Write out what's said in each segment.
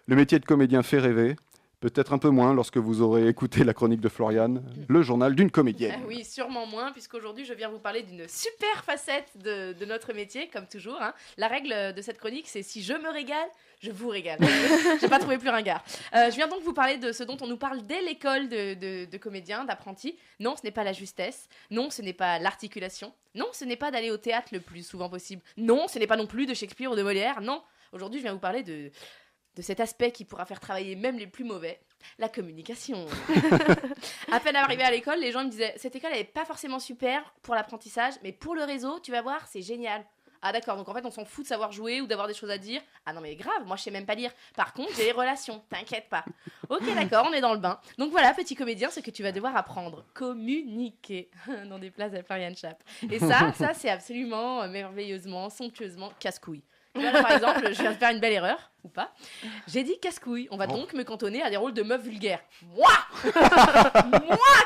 Le métier de comédien fait rêver. Peut-être un peu moins lorsque vous aurez écouté la chronique de Floriane, le journal d'une comédienne. Oui, sûrement moins, puisqu'aujourd'hui je viens vous parler d'une super facette de notre métier, comme toujours. Hein. La règle de cette chronique, c'est si je me régale, je vous régale. J'ai pas trouvé plus ringard. Je viens donc vous parler de ce dont on nous parle dès l'école de comédiens, d'apprentis. Non, ce n'est pas la justesse. Non, ce n'est pas l'articulation. Non, ce n'est pas d'aller au théâtre le plus souvent possible. Non, ce n'est pas non plus de Shakespeare ou de Molière. Non, aujourd'hui je viens vous parler de cet aspect qui pourra faire travailler même les plus mauvais, la communication. À peine arrivé à l'école, les gens me disaient « Cette école, elle n'est pas forcément super pour l'apprentissage, mais pour le réseau, tu vas voir, c'est génial. » Ah d'accord, donc en fait, on s'en fout de savoir jouer ou d'avoir des choses à dire. Ah non mais grave, moi je sais même pas lire. Par contre, j'ai les relations, t'inquiète pas. Ok d'accord, on est dans le bain. Donc voilà, petit comédien, ce que tu vas devoir apprendre. Communiquer. Dans des places à Floriane Chap. Et ça c'est absolument, merveilleusement, somptueusement casse-couille. Tu vois, là, par exemple, je viens de faire une belle erreur, ou pas. J'ai dit casse-couille. On va donc me cantonner à des rôles de meuf vulgaire. Moi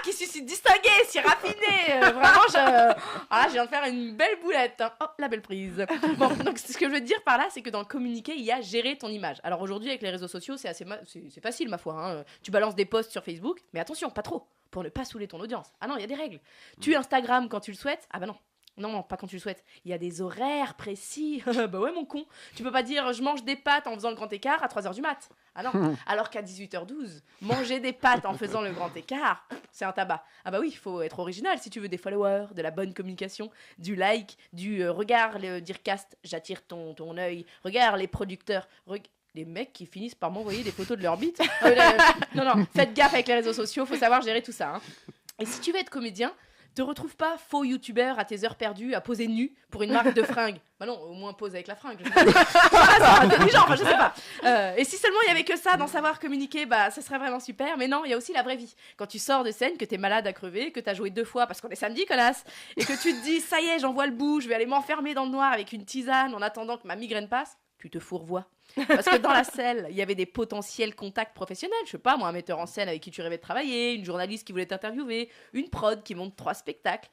qui suis si distinguée, si raffinée. Vraiment, je viens de faire une belle boulette. Hein. Oh, la belle prise. Bon, donc ce que je veux te dire par là, c'est que dans le communiquer, il y a gérer ton image. Alors aujourd'hui, avec les réseaux sociaux, c'est c'est facile, ma foi. Hein. Tu balances des posts sur Facebook, mais attention, pas trop, pour ne pas saouler ton audience. Ah non, il y a des règles. Tu Instagram quand tu le souhaites. Ah bah non. Non, pas quand tu le souhaites. Il y a des horaires précis. Bah ouais, mon con. Tu peux pas dire je mange des pâtes en faisant le grand écart à 3h du mat. Ah non. Alors qu'à 18h12, manger des pâtes en faisant le grand écart, c'est un tabac. Ah bah oui, il faut être original si tu veux des followers, de la bonne communication, du like, du regard, le Dircast, j'attire ton œil. Regarde les producteurs. Les mecs qui finissent par m'envoyer des photos de leur bite. Non, faites gaffe avec les réseaux sociaux, faut savoir gérer tout ça. Hein. Et si tu veux être comédien, te retrouve pas faux youtubeur à tes heures perdues à poser nu pour une marque de fringues. Bah non, au moins pose avec la fringue. C'est intelligent, je sais pas. Et si seulement il y avait que ça dans savoir communiquer, bah ça serait vraiment super. Mais non, il y a aussi la vraie vie. Quand tu sors de scène, que t'es malade à crever, que t'as joué 2 fois parce qu'on est samedi, connasse, et que tu te dis ça y est, j'en vois le bout, je vais aller m'enfermer dans le noir avec une tisane en attendant que ma migraine passe, tu te fourvoies. Parce que dans la selle, il y avait des potentiels contacts professionnels. Je sais pas, moi, un metteur en scène avec qui tu rêvais de travailler, une journaliste qui voulait t'interviewer, une prod qui monte 3 spectacles.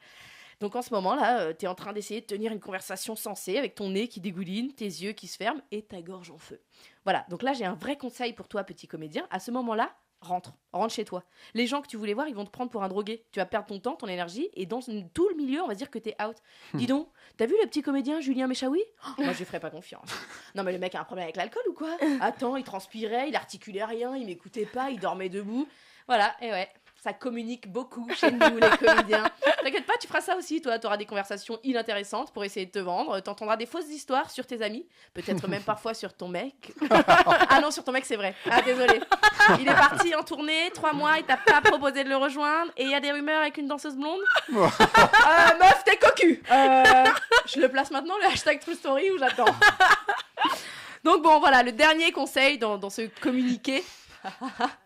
Donc en ce moment-là, t'es en train d'essayer de tenir une conversation sensée avec ton nez qui dégouline, tes yeux qui se ferment et ta gorge en feu. Voilà, donc là, j'ai un vrai conseil pour toi, petit comédien. À ce moment-là, rentre chez toi. Les gens que tu voulais voir, ils vont te prendre pour un drogué. Tu vas perdre ton temps, ton énergie, et dans tout le milieu, on va dire que t'es out. Dis donc, t'as vu le petit comédien Julien Méchaoui ? Moi, je lui ferais pas confiance. Non, mais le mec a un problème avec l'alcool ou quoi ? Attends, il transpirait, il articulait rien, il m'écoutait pas, il dormait debout. Voilà, et ouais. Ça communique beaucoup chez nous, les comédiens. T'inquiète pas, tu feras ça aussi, toi. T'auras des conversations inintéressantes pour essayer de te vendre. T'entendras des fausses histoires sur tes amis. Peut-être même parfois sur ton mec. Ah non, sur ton mec, c'est vrai. Ah, désolé. Il est parti en tournée, 3 mois, il t'a pas proposé de le rejoindre. Et il y a des rumeurs avec une danseuse blonde. Meuf, t'es cocu. Je le place maintenant, le hashtag True Story, ou j'attends. Donc bon, voilà, le dernier conseil dans ce communiqué,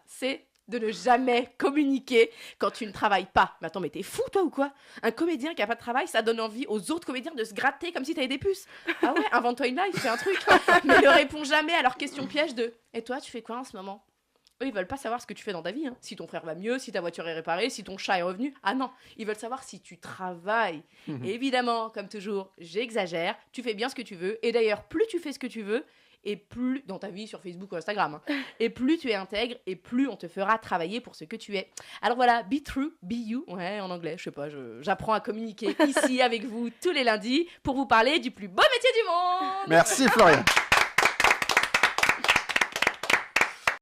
c'est de ne jamais communiquer quand tu ne travailles pas. Mais attends, mais t'es fou, toi, ou quoi ? Un comédien qui a pas de travail, ça donne envie aux autres comédiens de se gratter comme si t'avais des puces. Ah ouais, invente-toi une life, fais un truc. Mais ne réponds jamais à leurs questions pièges de « Et toi, tu fais quoi en ce moment ?» Eux, ils veulent pas savoir ce que tu fais dans ta vie. Hein. Si ton frère va mieux, si ta voiture est réparée, si ton chat est revenu. Ah non, ils veulent savoir si tu travailles. Et évidemment, comme toujours, j'exagère, tu fais bien ce que tu veux. Et d'ailleurs, plus tu fais ce que tu veux, et plus, dans ta vie sur Facebook ou Instagram, hein, et plus tu es intègre, et plus on te fera travailler pour ce que tu es. Alors voilà, be true, be you, ouais, en anglais, je sais pas, j'apprends à communiquer ici avec vous tous les lundis pour vous parler du plus beau métier du monde. Merci Florian.